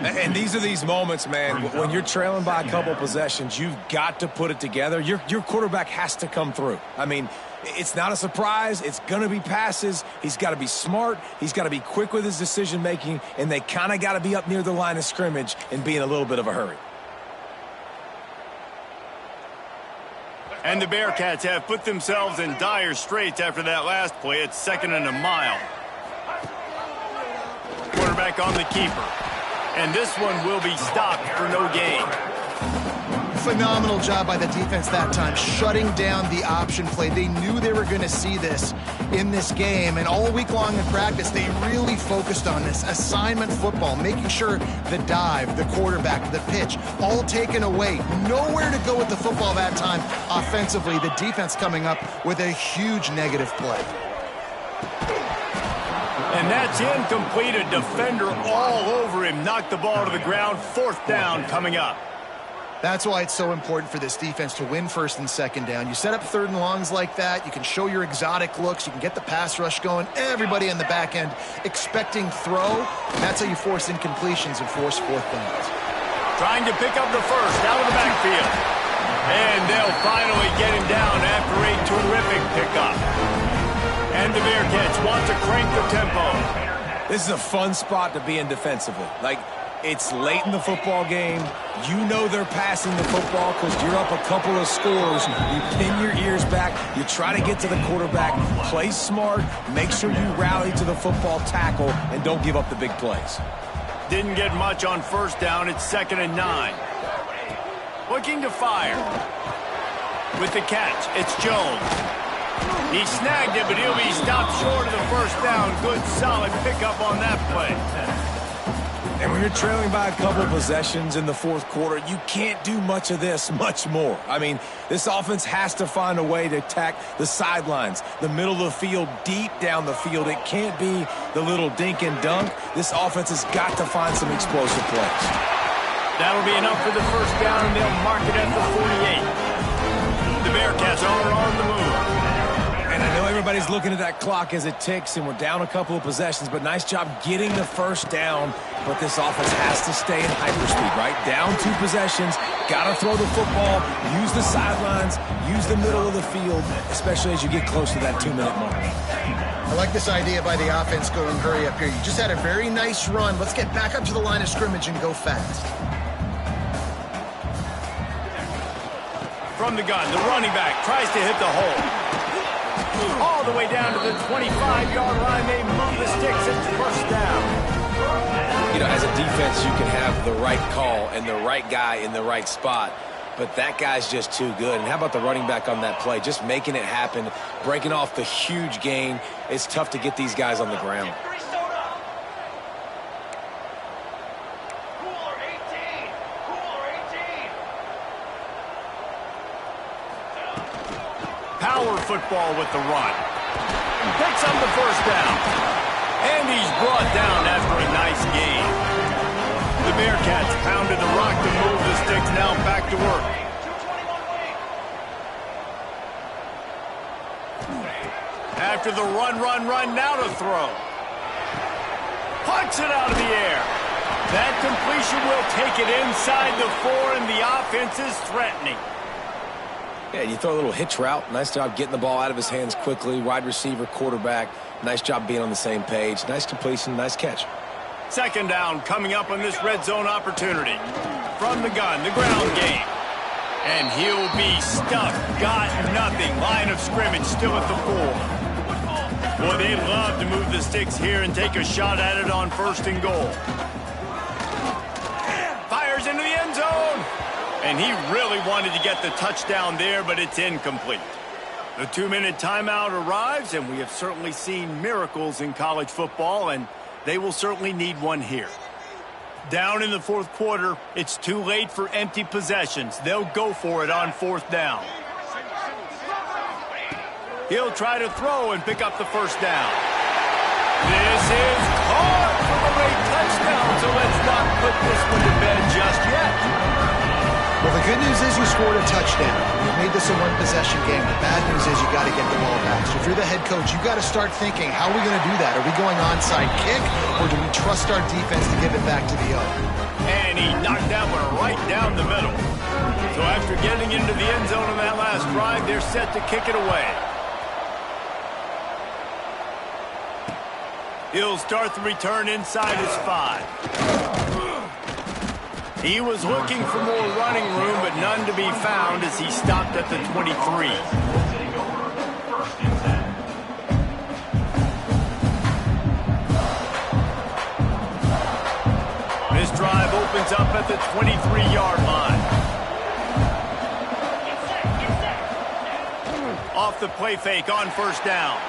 And these are these moments, man, when you're trailing by a couple possessions, you've got to put it together. Your quarterback has to come through. I mean, it's not a surprise. It's going to be passes. He's got to be smart. He's got to be quick with his decision-making, and they kind of got to be up near the line of scrimmage and be in a little bit of a hurry. And the Bearcats have put themselves in dire straits after that last play. It's 2nd and a mile. Quarterback on the keeper. And this one will be stopped for no gain. Phenomenal job by the defense that time, shutting down the option play. They knew they were going to see this in this game, and all week long in practice, they really focused on this assignment football, making sure the dive, the quarterback, the pitch, all taken away. Nowhere to go with the football that time offensively. The defense coming up with a huge negative play. And that's incomplete. A defender all over him. Knocked the ball to the ground. 4th down coming up. That's why it's so important for this defense to win 1st and 2nd down. You set up 3rd and longs like that. You can show your exotic looks. You can get the pass rush going. Everybody in the back end expecting throw. That's how you force incompletions and force 4th downs. Trying to pick up the first out of the backfield. And they'll finally get him down after a terrific pickup. And the Bearcats want to crank the tempo. This is a fun spot to be in defensively. Like, it's late in the football game. You know they're passing the football because you're up a couple of scores. You pin your ears back. You try to get to the quarterback. Play smart. Make sure you rally to the football tackle and don't give up the big plays. Didn't get much on 1st down. It's 2nd and 9. Looking to fire. With the catch, it's Jones. He snagged it, but he'll be stopped short of the 1st down. Good, solid pickup on that play. And when you're trailing by a couple of possessions in the fourth quarter, you can't do much of this, much more. I mean, this offense has to find a way to attack the sidelines, the middle of the field, deep down the field. It can't be the little dink and dunk. This offense has got to find some explosive plays. That'll be enough for the 1st down, and they'll mark it at the 48. The Bearcats are on the move. And I know Everybody's looking at that clock as it ticks, and we're down a couple of possessions, but nice job getting the first down. But this offense has to stay in hyperspeed, right? Down 2 possessions, got to throw the football, use the sidelines, use the middle of the field, especially as you get close to that 2-minute mark. I like this idea by the offense going hurry up here. You just had a very nice run. Let's get back up to the line of scrimmage and go fast. From the gun, the running back tries to hit the hole. All the way down to the 25-yard line. They move the sticks. It's first down. You know, as a defense, you can have the right call and the right guy in the right spot, but that guy's just too good. And how about the running back on that play? Just making it happen, breaking off the huge gain. It's tough to get these guys on the ground. Power football with the run. Picks up the first down. And he's brought down after a nice gain. The Bearcats pounded the rock to move the sticks. Now back to work. After the run, now to throw. Punts it out of the air. That completion will take it inside the 4, and the offense is threatening. Yeah, you throw a little hitch route. Nice job getting the ball out of his hands quickly. Wide receiver, quarterback. Nice job being on the same page. Nice completion, nice catch. Second down coming up on this red zone opportunity. From the gun, the ground game. And he'll be stuck. Got nothing. Line of scrimmage still at the 4. Boy, they love to move the sticks here and take a shot at it on 1st and goal. Fires into the end zone. And he really wanted to get the touchdown there, but it's incomplete. The 2-minute timeout arrives, and we have certainly seen miracles in college football, and they will certainly need one here. Down in the 4th quarter, it's too late for empty possessions. They'll go for it on 4th down. He'll try to throw and pick up the first down. This is caught for the late touchdown, so let's not put this one to bed just yet. Well, the good news is you scored a touchdown. You made this a 1-possession game. The bad news is you got to get the ball back. So if you're the head coach, you got to start thinking, how are we going to do that? Are we going onside kick, or do we trust our defense to give it back to the O? And he knocked that one right down the middle. So after getting into the end zone on that last drive, they're set to kick it away. He'll start the return inside his 5. He was looking for more running room, but none to be found as he stopped at the 23. This drive opens up at the 23-yard line. Off the play fake on 1st down.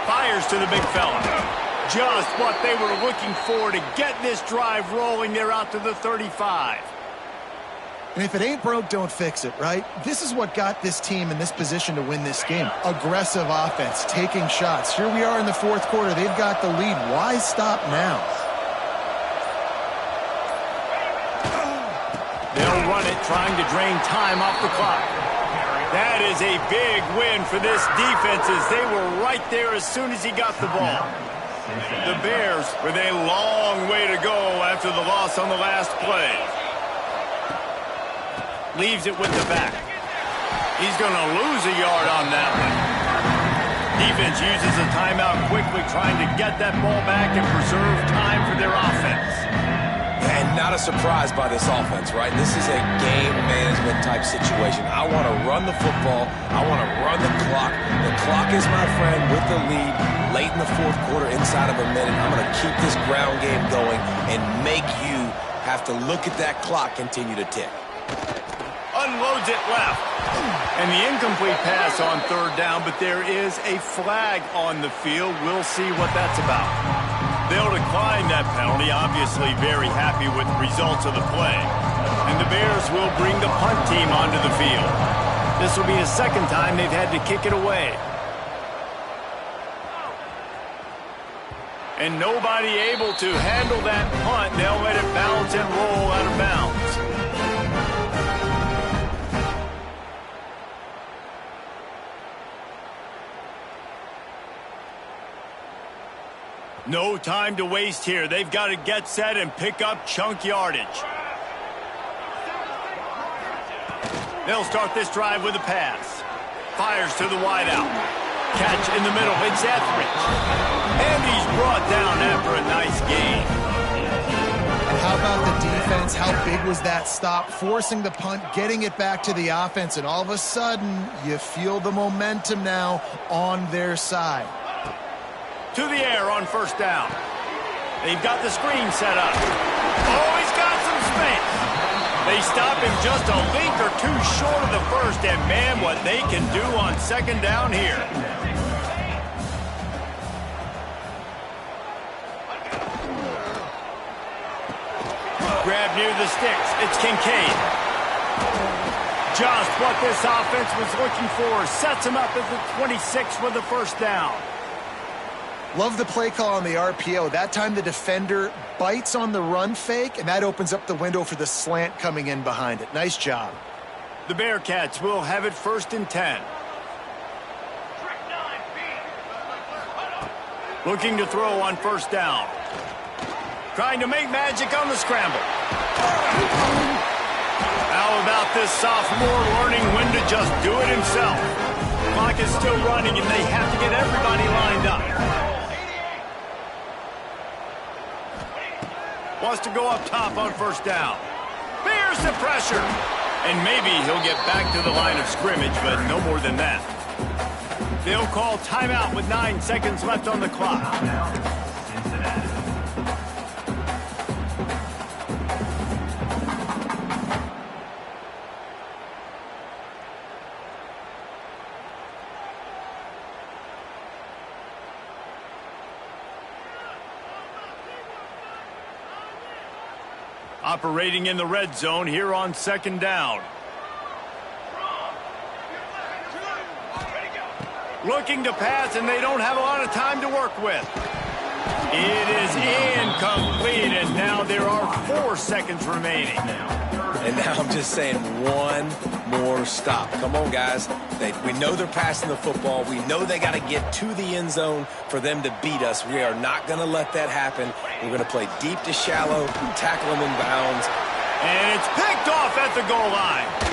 Fires to the big fella. Just what they were looking for to get this drive rolling. They're out to the 35. And if it ain't broke, don't fix it, right? This is what got this team in this position to win this game. Aggressive offense, taking shots. Here we are in the 4th quarter. They've got the lead. Why stop now? They'll run it, trying to drain time off the clock. That is a big win for this defense as they were right there as soon as he got the ball. The Bears with a long way to go after the loss on the last play. Leaves it with the back. He's going to lose a yard on that one. Defense uses a timeout quickly, trying to get that ball back and preserve time for their offense. And not a surprise by this offense, right? This is a game management type situation. I want to run the football. I want to run the clock. The clock is my friend with the lead late in the 4th quarter, inside of a minute. I'm going to keep this ground game going and make you have to look at that clock continue to tick. Unloads it left. And the incomplete pass on 3rd down, but there is a flag on the field. We'll see what that's about. They'll decline that penalty, obviously very happy with the results of the play. And the Bears will bring the punt team onto the field. This will be the 2nd time they've had to kick it away. And nobody able to handle that punt. They'll let it bounce and roll out of bounds. No time to waste here. They've got to get set and pick up chunk yardage. They'll start this drive with a pass. Fires to the wideout. Catch in the middle. It's Etheridge. And he's brought down after a nice gain. And how about the defense? How big was that stop? Forcing the punt, getting it back to the offense, and all of a sudden, you feel the momentum now on their side. To the air on first down. They've got the screen set up. Oh, he's got some space. They stop him just a link or two short of the first, and man, what they can do on second down here. Grab near the sticks. It's Kincaid. Just what this offense was looking for. Sets him up at the 26 with the first down. Love the play call on the RPO. That time the defender bites on the run fake, and that opens up the window for the slant coming in behind it. Nice job. The Bearcats will have it 1st and 10. Looking to throw on first down. Trying to make magic on the scramble. How about this sophomore learning when to just do it himself? Clock is still running, and they have to get everybody lined up. Wants to go up top on first down. Bears the pressure. And maybe he'll get back to the line of scrimmage, but no more than that. They'll call timeout with 9 seconds left on the clock. Operating in the red zone here on second down. Looking to pass, and they don't have a lot of time to work with. It is incomplete, and now there are 4 seconds remaining. And now I'm just saying one more stop. Come on, guys. We know they're passing the football. We know they got to get to the end zone for them to beat us. We are not going to let that happen. We're going to play deep to shallow, tackle them in bounds. And it's picked off at the goal line.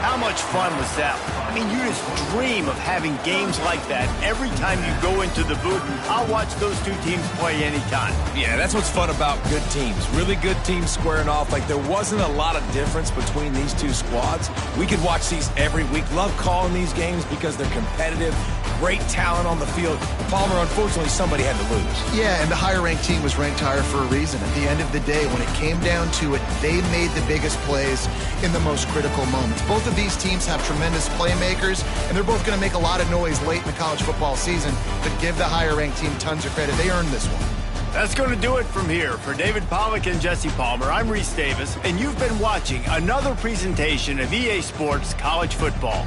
How much fun was that? I mean, you just dream of having games like that every time you go into the booth. I'll watch those two teams play anytime. Yeah, that's what's fun about good teams. Really good teams squaring off. Like, there wasn't a lot of difference between these two squads. We could watch these every week. Love calling these games because they're competitive. Great talent on the field. Palmer, unfortunately, somebody had to lose. Yeah, and the higher-ranked team was ranked higher for a reason. At the end of the day, when it came down to it, they made the biggest plays in the most critical moments. Both of these teams have tremendous playmakers, and they're both going to make a lot of noise late in the college football season, but give the higher-ranked team tons of credit. They earned this one. That's going to do it from here. For David Pollack and Jesse Palmer, I'm Reese Davis, and you've been watching another presentation of EA Sports College Football.